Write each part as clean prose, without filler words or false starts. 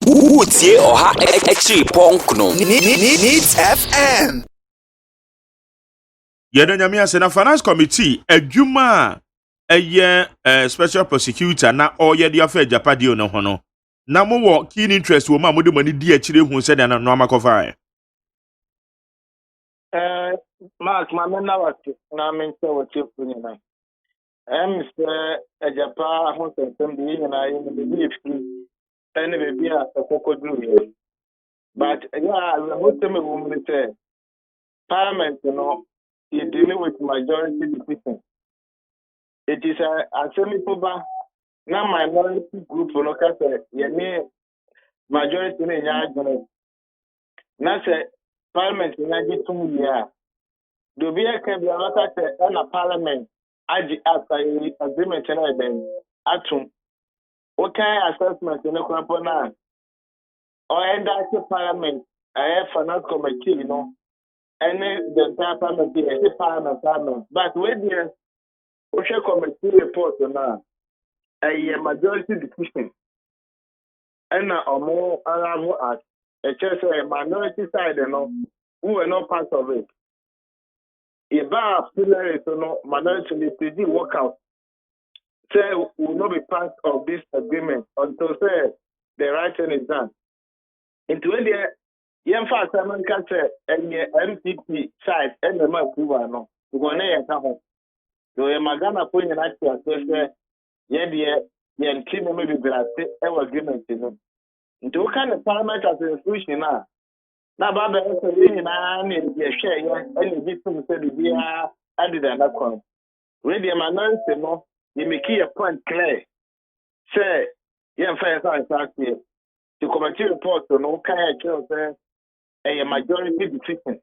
Utie Oha Echi Ponkno Needs FM. Yɛda nyame ase na finance committee adwuma a special prosecutor na ɔyɛ de afa Japadio no ho no na mo wɔ keen interest wo ma mo de mani di akyire hu sɛ na no amakɔfa Mark mamena wati na mense wote kunyina sɛ Japa ho sɛnsɛm de nyina yɛ ne bi efiri ɛne bebi a ɛkɔkɔduru yɛ but yeah ho sɛm wo mu sɛ parliament no you deal with majority decision. It is a semi-poba, now minority group for local say, majority in the now say parliament in 2 years. Do be a can be a lot of a parliament, after agreement and then atum. What kind of assessment in the component or end up parliament, I have finance committee, you know. And the entire parliament is a parliament, but when the Osha committee report now, a majority decision, and a more around at a church a minority side, you know, who were not part of it. If I pillar to know minority to work out, say will not be part of this agreement until say the right thing is done. Into India. Yen fa Simon Carter and the MPP side and the Makuba no. To go near Tahoe. So a Magana point in actual say, yen team maybe blast ever agreement in them. Into what kind of parliament as an institution now? Now, Baba is a ring and I need to share and the victim said we are added an account. When the minority no, you make a point clear. Say, yen fa science here. The committee report to no kind of a majority decision.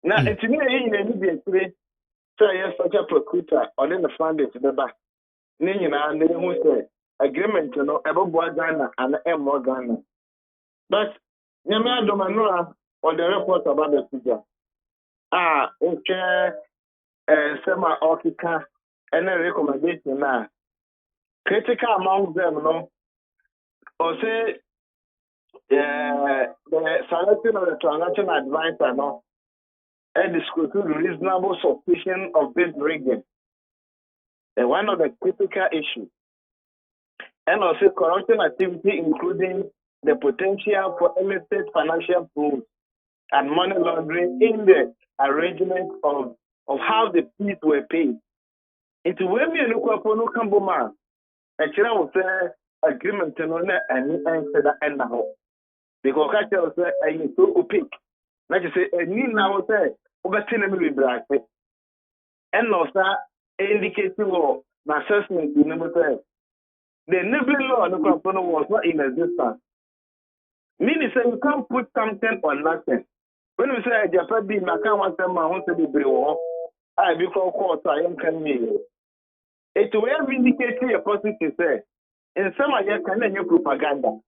Now, it's me in the NBA, so yes, such a procurator or then the funders to the back. Nina and then who say agreement to know about Ghana and M. Ghana. But Yamia Domanora or the report about the figure. Okay, semi Okika and a recommendation now. Critical among them, no, or say. The selection of the transaction advisor no, and disclose reasonable suspicion of this rigging. One of the critical issues. And also corruption activity, including the potential for illicit financial flows and money laundering in the arrangement of how the fees were paid. Into when we look up on Kamboma, a child will say agreement on and answer the end of it. Because I tell you, I so opaque. Like you say, a need now say, over 10 million black. And also indicating law, my assessment in number 12. The enabling law on the component was not in existence. Meaning, say you can't put something on nothing. When we say Japan, I can't want them, I want to be brave. I become court, I am can me. It will indicate a positive say. In some of your can propaganda,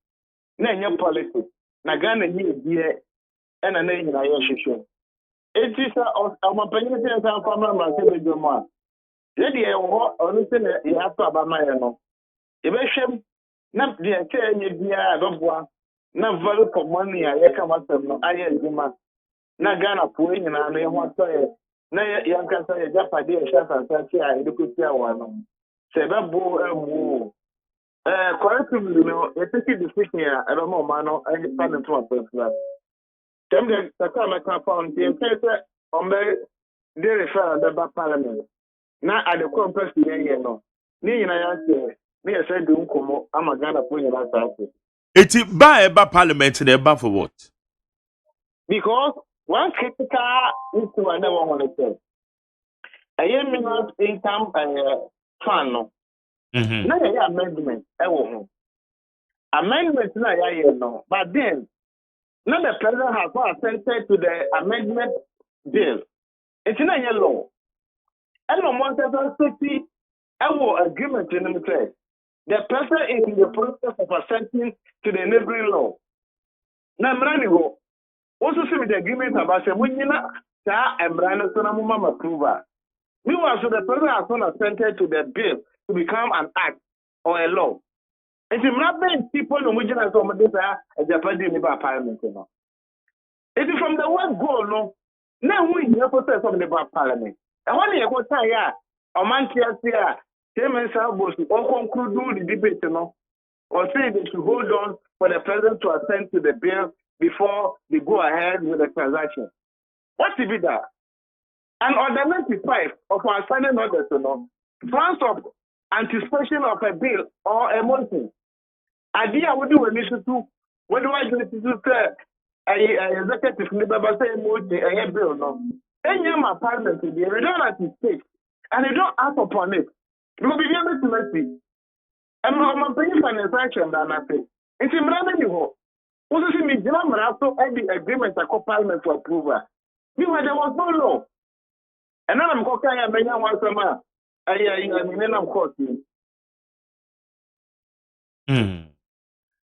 no policy. Na Ghana ni die na na nyina ye hwehwe enti sa amapanyin se san fama ma se bedo mo ye de wo onu se na ye ato abama ye no e be hwem na de ke nye bia abeboa na value for money a ye ka masem no aye adwuma na Ghana po nyina no ye ho ato ye na ye yankasa ye japade ye shafa santi a ye de kosia wa no se bebo amu collectively, no, a tricky decision here. I don't know, man. I get started to myself. Tell me the time I can found the paper on the refer the parliament. Now, at the conference, you know, me and I say, me I said, don't come. I'm a Ghana point in that. It's by parliament there for what? Because one critical issue I never want to say. I am not income fund, no. Now, I amendment. Amendment now, no. But then, now the president has not assented to the amendment bill. It's not yellow. And no one says, agreement in the place. The president is in the process of assenting to the neighboring law. Now, Mranigo also see with the agreement about the Munina, and Brandon Sonamuma approval. Meanwhile, so the president has not assented to the bill to become an act or a law. It's a people no region as some this a Japanese neighbor parliament. It is from the word go no. Now we have process of the parliament. And when you go say or man here, Chairman Salbos or conclude the debate, or say they should hold on for the president to assent to the bill before they go ahead with the transaction. What if it that? And on the 95 of our standing orders, France of anticipation of a bill or a motion. Idea would do an issue too. What do I do to say? Executive never say motion a bill, no. Then you my parliament, they don't at stake and they don't act upon it. You will be able to see. And I'm paying for an transaction than I say. It's in Brandon. What does it mean? I'm also at the agreement I call parliament for approval. Meanwhile, there was no law. And then I'm going to be one summer. I'm courting.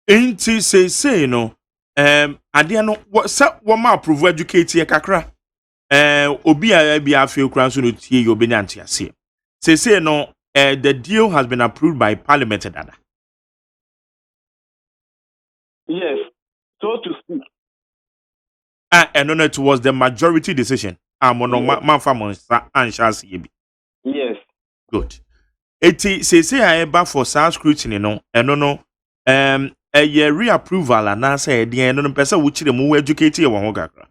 Ain't say no. Adiano what sa wama approve educate ye kakra. Obi a be afio kran so no tie yo be nante ase. Say no the deal has been approved by parliament dada. Yes, so to speak. And no, it was the majority decision. Yes. Good. Eti say I eba for sound scrutiny no. No. A reapproval and answer at the end of the person which the more educated one kakra.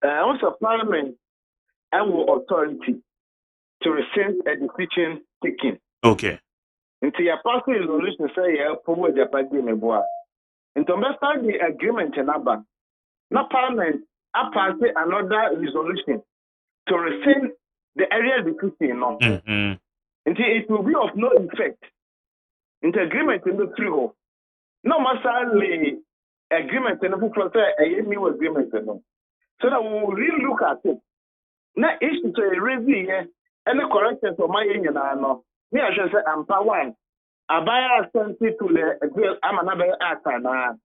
Also parliament and authority to rescind a decision taken. Okay. Into your passing resolution say for the party in boa. Into understand the agreement in Abba. Not parliament pass another resolution to rescind the area decision. No. Until it will be of no effect. Into agreement in the three. No matter the agreement in the book a new agreement. No. So that we will really look at it. Now, issue to a review and the corrections of my union. Me, I should say, I'm one. I buy a sensitive to the bill. I'm another actor now.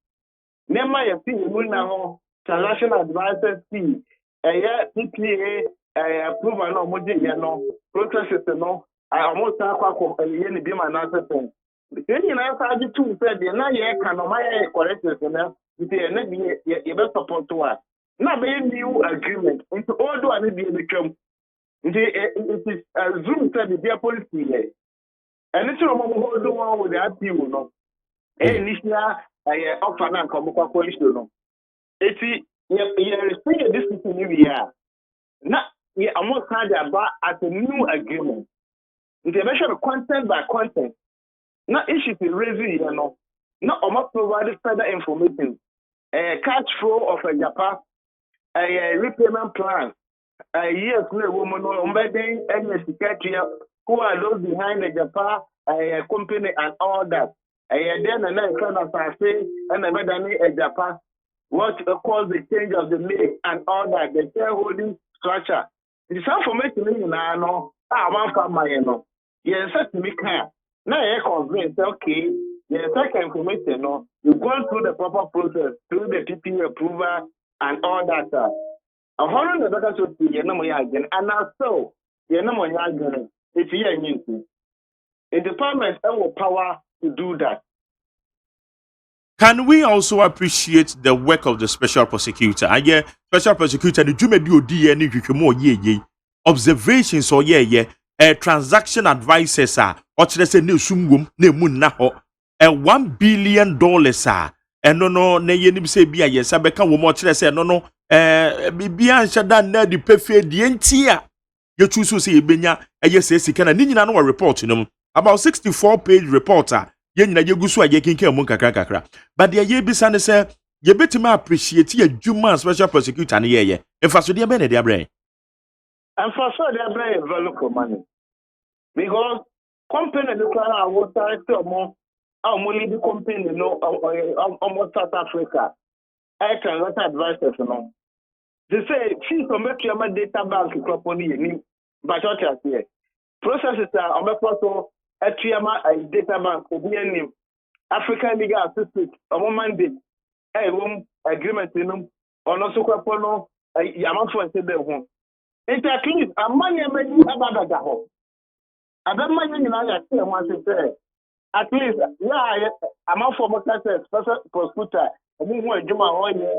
Never you see the now transaction advisors fee. PPA approval no more no processes no. I almost have a year to be my answer thing. Then you know, I just two said, now you can my corrections and now you best support to us. Now, be new agreement. Into all do I need to become. It is Zoom said the policy. And it's a hold on with that people. No, initially, I offer now come up with no. It's respect this is new year. Now, we almost had about at a new agreement. It's a measure of content by content. Now, issue is raising, not almost provided further information. Cash flow of a Japan. A repayment plan. A year woman embedding any secretary who are those behind the Japan, a company and all that. Then another kind of say and a Japan. What caused the change of the make and all that, the shareholding structure. The information in I know. I want from my Yes, such me can. Now I convince okay. Yes, second information you go through the proper process through the PPA approval and all that. A hundred of the so see no more again, and also no more again. It's here in the department have power to do that. Can we also appreciate the work of the special prosecutor? I hear special prosecutor the Jumedu DNA more ye observations or transaction advisors are or say new sumwum ne mun na ho $1 billion and no ne yenim say bia yes abeka wo mo kire say no bibia nhyada na di pefe die ntia ye choose say ebenya yes sika na ni nyina no report no about 64-page reporter ye nyina ye gusu a ye kinka mu kakra but the ye bisa ne say ye betima appreciate ye adwuma special prosecutor ne ye infa so de be ne de abrɛ and for sure they are very value for money because company look at our water more our money the company almost South Africa I can let advisors they say fees on my data bank but what you say processes are on my photo at a data bank African legal assistance on mandate agreement on also kwapono yamanfo nsebe ho it at least amanya mani abada ho abamanya nyina ya se ho ase at least yeah I'm out for my special prosecutor omo hu adwuma oyɛ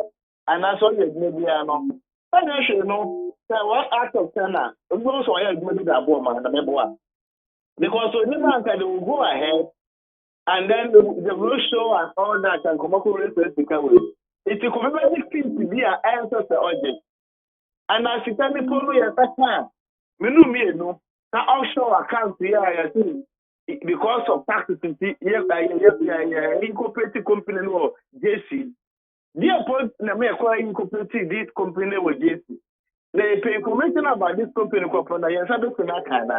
anaasɛ ɔyɛ adwuma biara no financial no sɛ what out of 10 a obi so ɔyɛ adwuma bi da aboɔ ma na mɛboa because onipa anka they will go ahead and then the road show and all that and come up with a way it could be very fit to be an answer to object and as you tell me follow your time me no na offshore account here I see because of taxes yes incorporated company no JC dear point na me acquire incorporated this company with JC they pay information about this company corporate yes I don't know kind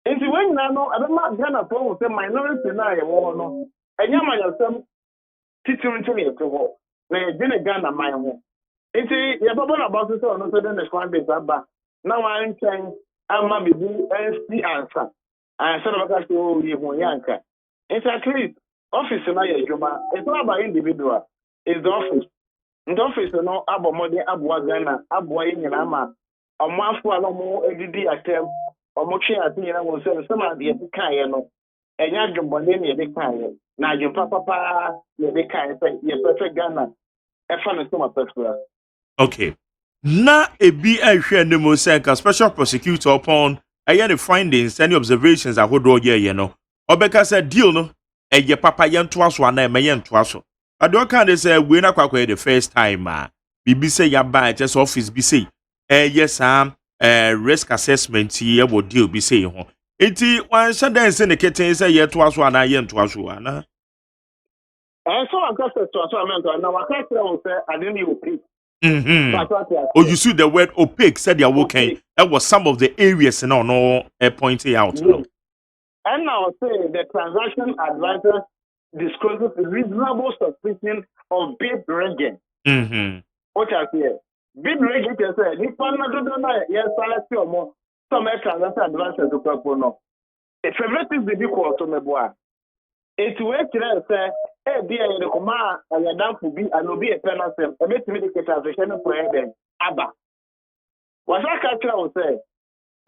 nti when na no abema Ghana for say minority na ye wo no enya manyasem titiru nti ne to ho na ye de Ghana man ho nti ye babo na boss so no so den the fan base aba na wan chen ama me bu NC answer and so baka so ye ho yanka nti at least office na ye dwuma it's not about individual it's the office the office no abomode aboa Ghana aboa ye nyina ma omafo ala mo edidi atem omochi ati na wo se sama de kan ye no enya dwobone ne de kan ye na dwompa papa ye de kan ye ye perfect Ghana e fa no sama perfect. Okay. Na ebi ehwe ne mo say ka special prosecutor upon the findings any observations ahodo ye no obeka say deal no eye papa ye nto aso ana e ye nto aso ade kan dey say we na kwakwa the first time bibi say ya ba just office bi say yes risk assessment ye wo deal bi say ho enti wan sha den say ne keten say ye to aso ana ye nto aso ana So I got to aso na waka kira wo say ade ni opaque. Oh, you see the word opaque said they are working. That was some of the areas no pointing out. Yes. No. And now say the transaction advisor discloses reasonable suspicion of bid rigging. What I say? Bid rigging is say ni partner do na yes select more some transaction advisor to purpose no. If everything is equal to me boy. It's way to say dear the command and your damn to be and will be a penalty. A bit me the transaction for them. Abba. What I can tell say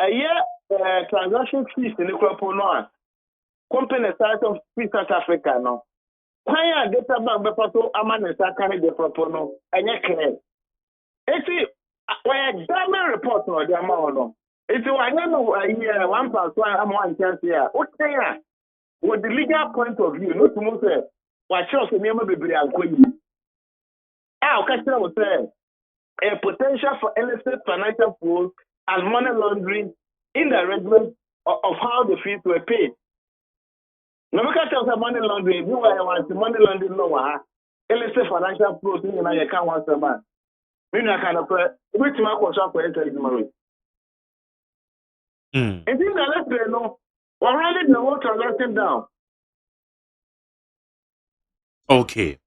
a year transaction fees in the crop no company size of South Africa no. Why data bank bepato amane sa carry the crop no and yet clear. It's why a damn report no the amount no. It's why I know a year 1+1 am 1 chance here. What say with the legal point of view, no to say, what shows the name of the Brian Queen. Our customer will say a potential for illicit financial flows and money laundering in the arrangement of how the fees were paid. No, we can't tell money laundering. You want the money laundering lower, illicit financial flows in your account once a month. Meaning, I kind of which my question for entering tomorrow. And in the let's no. Already the water letting down. Okay.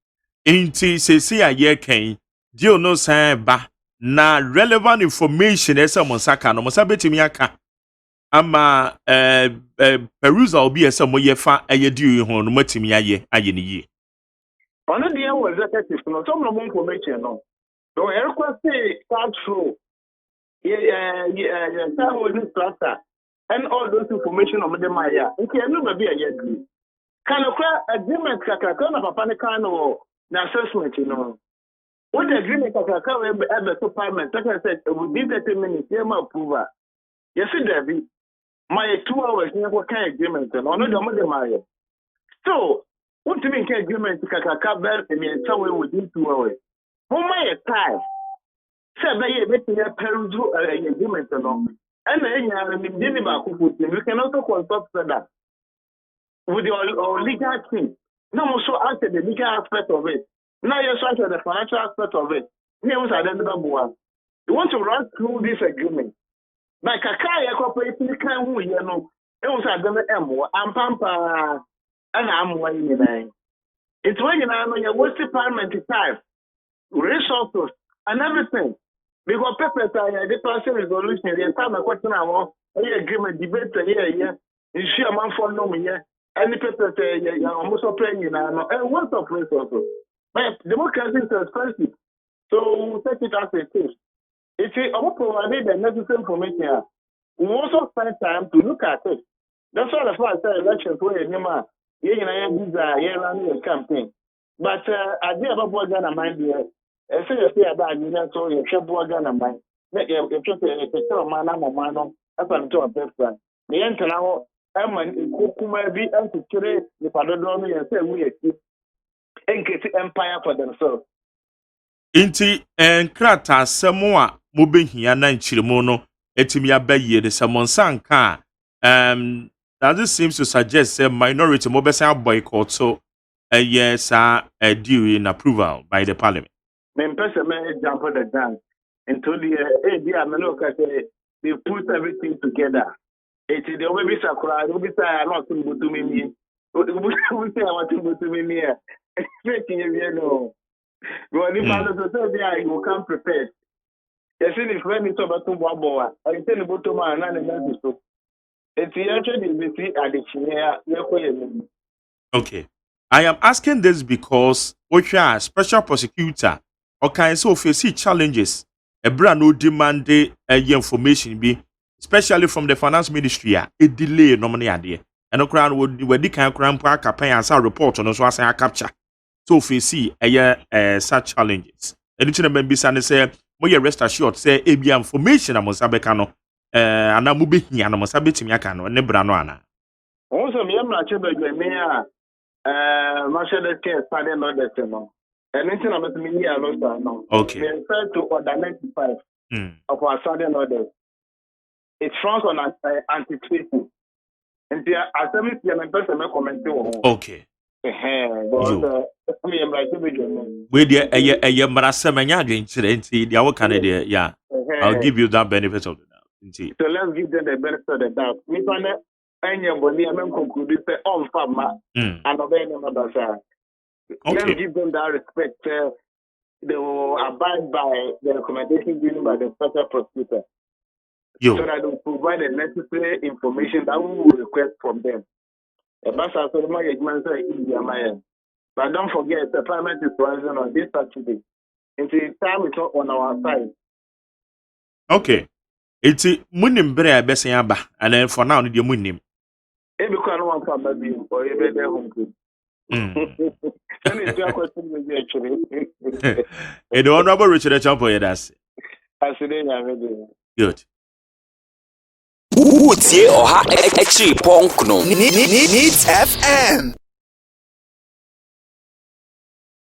Inti se a ye ken dio no san ba na relevant information esa mo saka no mo sa betimi aka ama perusal bi esa mo ye fa eye dio ho no matimi aye ne ye. Ono dia was executive no some no information no. So request start through holding structure and all those information on the Maya. Okay, no maybe a year agree. Can a agreement kaka na papa ne kan no na assessment no. What the agreement kaka we ebe to parliament that I said within 30 minutes you ma approval. Yes there be my 2 hours you go kan agreement no no the mo de Maya. So what do you mean can agreement kaka bear me somewhere within 2 hours. How my time? Say be ye betin peruzo agreement no. And we can also consult that with your legal team. Now, also answer the legal aspect of it. Now, you answer the financial aspect of it. You want to run through this agreement. Like a car, corporation can who you know. It was a demo, and Pampa, and I'm waiting. It's when you know your wasted parliament time, resources, and everything. Because papers are the passing resolution, the time I question I want agreement debate here, you see a man for no here, any papers almost playing and what's of resources. But democracy is expensive. So take it as it is. It's provided the necessary information. We also spend time to look at it. That's why the first elections were yɛn nyinaa yɛ visa yɛn run yɛ campaign but ade a bɛboa Ghana man deɛ ɛsɛ yɛsɛ yɛda ade no nso yɛhwɛ boa Ghana man na yɛhwɛ sɛ yɛkyekyɛ ɔman no ama ɔman no afa no to ɔpɛfra na yɛntena hɔ ɛma nkukuma bi nkyekyere nipa dodoɔ no yɛn sɛ ɛwu yɛ ti nkesi empire for themselves. Inti nkrata asɛm a mobɛhia na nkyiremu no etimi abayie de sɛ monsanka does it seems to suggest say minority mobɛsan boycott so yes due in approval by the parliament. Mempɛ sɛ mɛ jump the gun into the idea meloka say they put everything together. It is the way sakura obi say not to butumi mi obi say I want to butumi mi making you know but if I don't say you come prepared. You see if when it's about to boa I tell you botoma na na so it's actually the see addiction. Okay, I am asking this because Osha special prosecutor okay so face challenges a brand new demand information be especially from the finance ministry a delay nominee ade and okran would the kind cram pa campaign and report on so as I capture so face such challenges anything that be say mo rest assured say ebia information amosabeka no ana mo behia no mosabetimi aka no ne bra no ana also me am na chebe me a Marshall care study not that no anything about me here no okay we refer to order 95 of our southern orders. It frowns on antiquity. And the assembly the person may comment on. Okay. We dear Marasamanya nti dia wo kan there yeah. I'll give you that benefit of the doubt. So let's give them the benefit of the doubt. Me find anybody am conclude say on farmer and obey them about let's give them that respect. They will abide by the recommendation given by the special prosecutor. So that they will provide the necessary information that we will request from them. But don't forget, the parliament is rising on this Saturday. Until time is not on our side. Okay. It's munim bere besen aba and then for now the munim. Every kind of one for baby or every day home. The Honorable Richard Champo, that's good. Would ye or ha actually punk no? Needs FM.